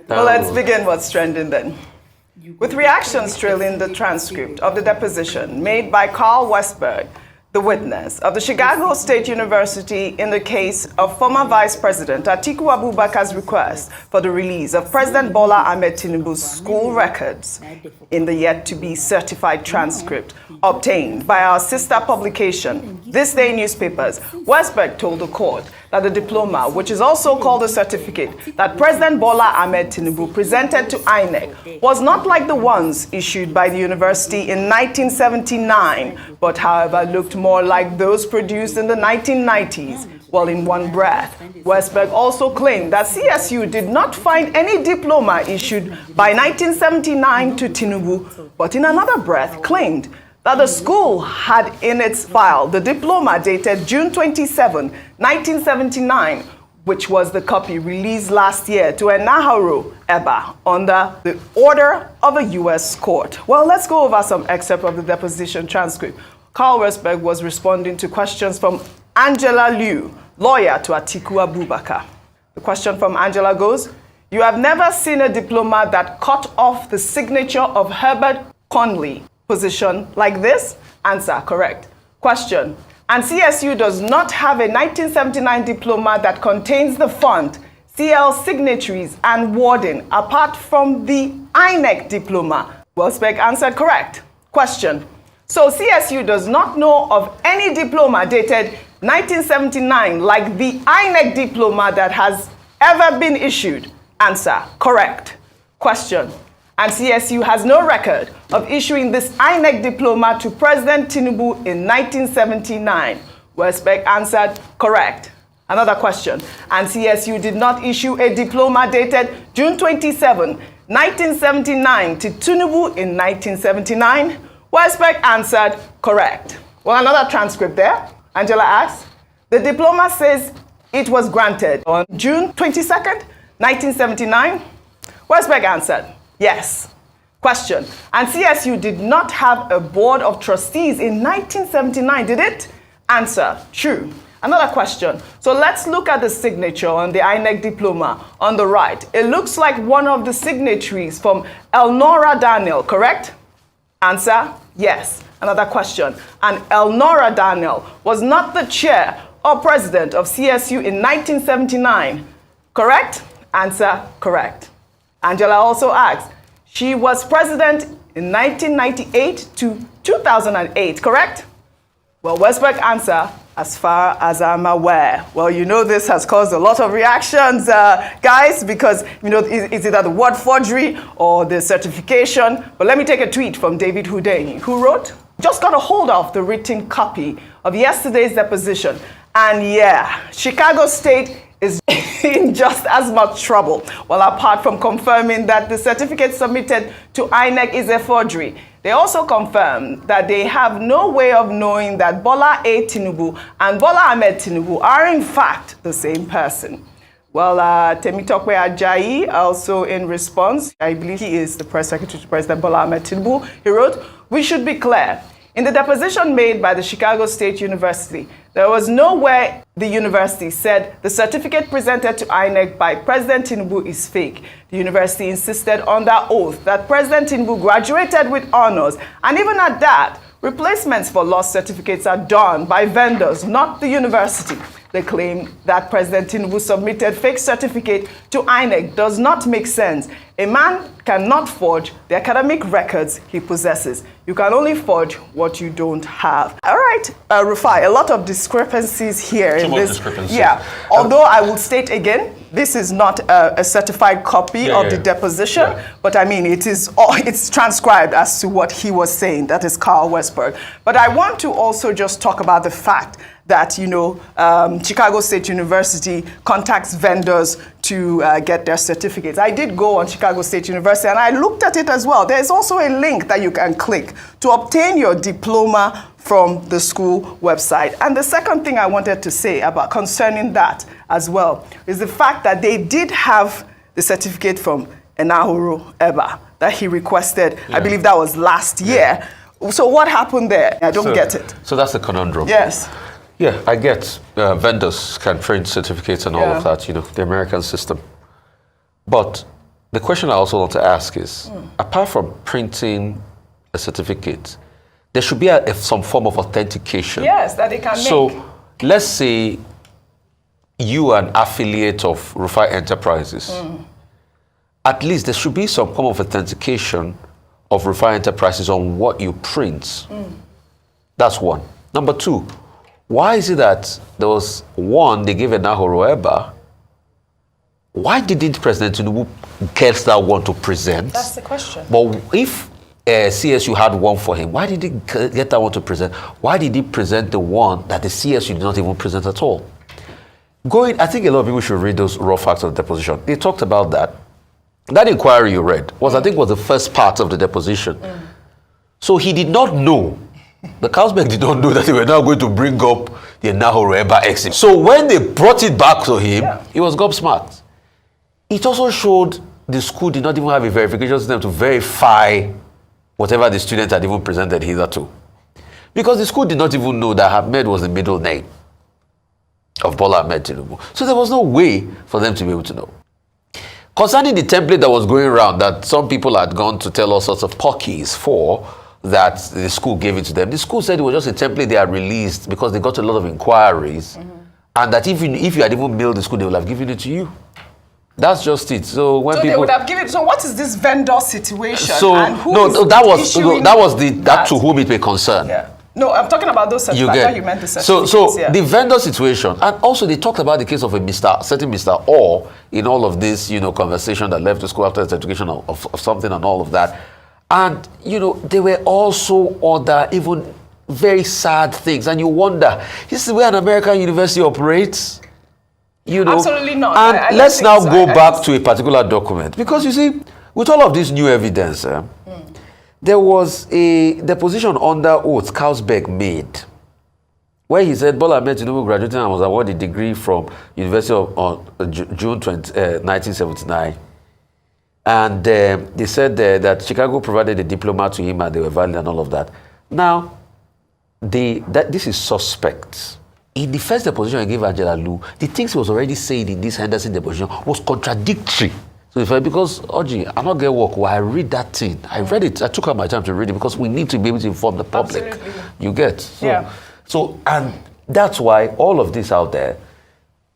Well, let's begin what's trending then. With reactions trailing the transcript of the deposition made by Carl Westberg, the witness of the Chicago State University in the case of former Vice President Atiku Abubakar's request for the release of President Bola Ahmed Tinubu's school records in the yet-to-be certified transcript obtained by our sister publication, This Day Newspapers, Westberg told the court that the diploma, which is also called a certificate, that President Bola Ahmed Tinubu presented to INEC was not like the ones issued by the university in 1979, but however looked more like those produced in the 1990s. Well, in one breath, Westberg also claimed that CSU did not find any diploma issued by 1979 to Tinubu, but in another breath claimed that the school had in its file the diploma dated June 27, 1979, which was the copy released last year to Enahoro Eba under the order of a U.S. court. Well, let's go over some excerpt of the deposition transcript. Carl Westberg was responding to questions from Angela Liu, lawyer to Atiku Abubakar. The question from Angela goes, "You have never seen a diploma that cut off the signature of Herbert Conley position like this?" Answer, correct. Question, and CSU does not have a 1979 diploma that contains the font, CL signatories and wording apart from the INEC diploma. Westberg answered correct. Question, so CSU does not know of any diploma dated 1979 like the INEC diploma that has ever been issued. Answer, correct. Question, and CSU has no record of issuing this INEC diploma to President Tinubu in 1979. Westberg answered correct. Another question, and CSU did not issue a diploma dated June 27, 1979 to Tinubu in 1979. Westberg answered correct. Well, another transcript there. Angela asks, the diploma says it was granted on June 22nd, 1979. Westberg answered yes. Question, and CSU did not have a board of trustees in 1979, did it? Answer, true. Another question, so let's look at the signature on the INEC diploma on the right. It looks like one of the signatories from Elnora Daniel, correct? Answer, yes. Another question, and Elnora Daniel was not the chair or president of CSU in 1979, correct? Answer, correct. Angela also asks, she was president in 1998 to 2008, correct? Well, Westberg answer, as far as I'm aware. Well, you know this has caused a lot of reactions, guys, because, you know, is either the word forgery or the certification. But let me take a tweet from David Hudeni, who wrote, just got a hold of the written copy of yesterday's deposition. And yeah, Chicago State is in just as much trouble. Well, apart from confirming that the certificate submitted to INEC is a forgery, they also confirmed that they have no way of knowing that Bola A. Tinubu and Bola Ahmed Tinubu are in fact the same person. Well, Temitope Ajayi also in response, I believe he is the press secretary to President Bola Ahmed Tinubu, he wrote, "We should be clear. In the deposition made by the Chicago State University, there was nowhere the university said the certificate presented to INEC by President Tinubu is fake. The university insisted on that oath that President Tinubu graduated with honors, and even at that, replacements for lost certificates are done by vendors, not the university. They claim that President Tinubu submitted fake certificate to INEC does not make sense. A man cannot forge the academic records he possesses. You can only forge what you don't have." All right, Rufai, a lot of discrepancies here in this. Yeah, although I will state again, this is not a certified copy of the deposition, but I mean, it's transcribed as to what he was saying. That is Carl Westberg. But I want to also just talk about the fact that, you know, Chicago State University contacts vendors to get their certificates. I did go on Chicago State University and I looked at it as well. There's also a link that you can click to obtain your diploma from the school website. And the second thing I wanted to say about concerning that as well is the fact that they did have the certificate from Enahoro Eba that he requested. I believe that was last year. So what happened there? I don't get it. So that's a conundrum. Yes. Yeah, I get vendors can print certificates and all of that, you know, the American system. But the question I also want to ask is, apart from printing a certificate, there should be some form of authentication. Yes, that they can make. So let's say you are an affiliate of Rufai Enterprises. At least there should be some form of authentication of Rufai Enterprises on what you print. That's one. Number two, why is it that there was one, they gave a Nahoro? Why didn't President Tinubu get that one to present? That's the question. But if CSU had one for him, why did he get that one to present? Why did he present the one that the CSU did not even present at all? I think a lot of people should read those raw facts of the deposition. They talked about that. That inquiry you read was, I think, was the first part of the deposition. So he did not know, the Carlsberg did not know that they were now going to bring up the Nahoro exit. So when they brought it back to him, he was gobsmacked. It also showed the school did not even have a verification system to verify whatever the student had even presented hitherto. Because the school did not even know that Ahmed was the middle name of Bola Ahmed Tinubu. So there was no way for them to be able to know. Concerning the template that was going around, that some people had gone to tell all sorts of porkies for, that the school gave it to them. The school said it was just a template they had released because they got a lot of inquiries, and that if you had even mailed the school, they would have given it to you. That's just it. So when people, they would have given. So what is this vendor situation? So and who that was to whom it may concern. Yeah. No, I'm talking about those certificates. I thought you meant the certificates. So the vendor situation, and also they talked about the case of a certain Mr. Orr in all of this, conversation that left the school after the certification of something and all of that. And, there were also other, even very sad things. And you wonder, this is the way an American university operates? Absolutely not. And let's now go back to a particular document. Because, you see, with all of this new evidence, there was a deposition under oath Carlsberg made, where he said Bola Ahmed Tinubu graduated and was awarded a degree from University of June 1979. And they said that Chicago provided a diploma to him and they were valid and all of that. Now, this is suspect. In the first deposition I gave Angela Lu, the things he was already saying in this Henderson deposition was contradictory. So because, Oji, I'm not going to work, I read that thing. I read it, I took out my time to read it because we need to be able to inform the public. Absolutely. You get? So, and that's why all of this out there,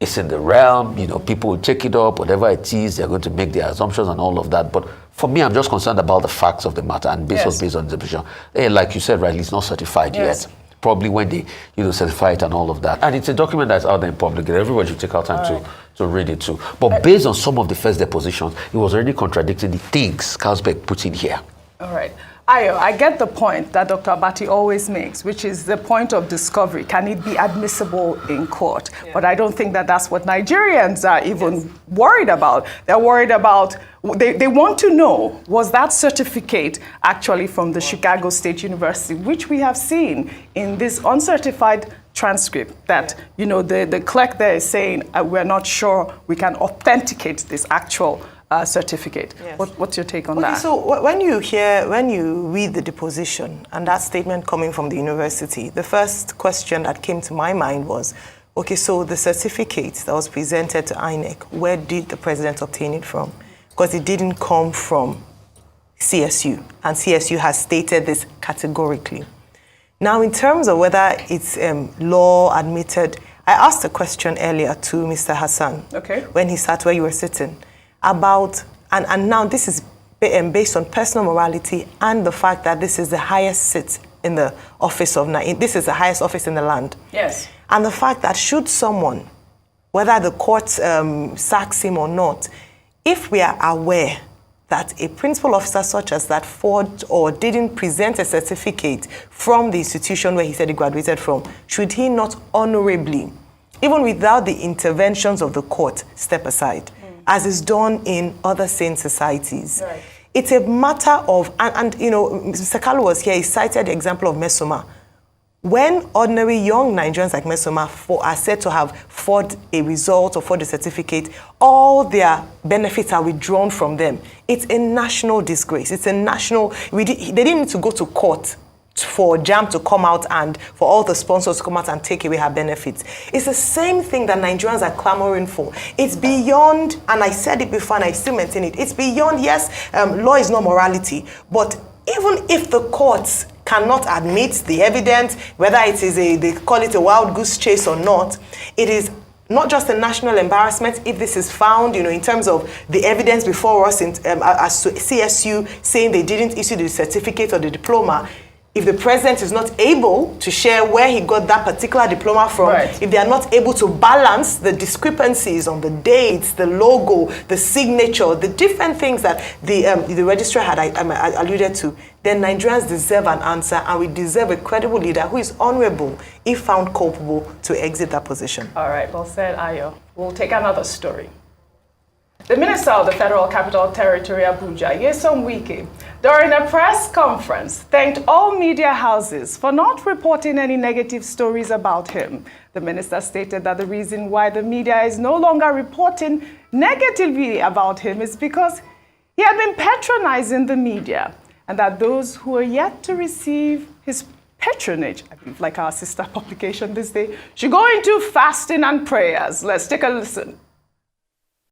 it's in the realm, people will check it up, whatever it is, they're going to make their assumptions and all of that. But for me, I'm just concerned about the facts of the matter and based on the position. Like you said, rightly, it's not certified yet. Probably when they, certify it and all of that. And it's a document that's out there in public. Everybody should take out time to read it too. But based on some of the first depositions, it was already contradicting the things Carlsberg put in here. All right. Ayo, I get the point that Dr. Abati always makes, which is the point of discovery. Can it be admissible in court? But I don't think that that's what Nigerians are even worried about. They're worried about, they want to know, was that certificate actually from the Chicago State University, which we have seen in this uncertified transcript that, the clerk there is saying, we're not sure we can authenticate this actual certificate. What's your take on that? So when you read the deposition and that statement coming from the university, the first question that came to my mind was, okay, so the certificate that was presented to INEC, where did the president obtain it from? Because it didn't come from CSU, and CSU has stated this categorically. Now, in terms of whether it's law admitted, I asked a question earlier to Mr. Hassan when he sat where you were sitting, about, and now this is based on personal morality and the fact that this is the highest seat in the office of, this is the highest office in the land. Yes. And the fact that should someone, whether the court sacks him or not, if we are aware that a principal officer such as that forged or didn't present a certificate from the institution where he said he graduated from, should he not honorably, even without the interventions of the court, step aside? As is done in other sane societies. Right. It's a matter of, and Mr. Kalu was here, he cited the example of Mesoma. When ordinary young Nigerians like Mesoma are said to have forged a result or forged a certificate, all their benefits are withdrawn from them. It's a national disgrace. It's a national, they didn't need to go to court for JAMB to come out and for all the sponsors to come out and take away her benefits. It's the same thing that Nigerians are clamoring for. It's beyond, and I said it before and I still maintain it, it's beyond, yes, law is not morality, but even if the courts cannot admit the evidence, whether it is they call it a wild goose chase or not, it is not just a national embarrassment if this is found, in terms of the evidence before us as to CSU saying they didn't issue the certificate or the diploma. If the president is not able to share where he got that particular diploma from, right, if they are not able to balance the discrepancies on the dates, the logo, the signature, the different things that the registrar had alluded to, then Nigerians deserve an answer, and we deserve a credible leader who is honorable, if found culpable, to exit that position. All right, well said, Ayo. We'll take another story. The Minister of the Federal Capital Territory, Abuja, Nyesom Wike, during a press conference, thanked all media houses for not reporting any negative stories about him. The minister stated that the reason why the media is no longer reporting negatively about him is because he had been patronizing the media, and that those who are yet to receive his patronage, I believe like our sister publication this day, should go into fasting and prayers. Let's take a listen.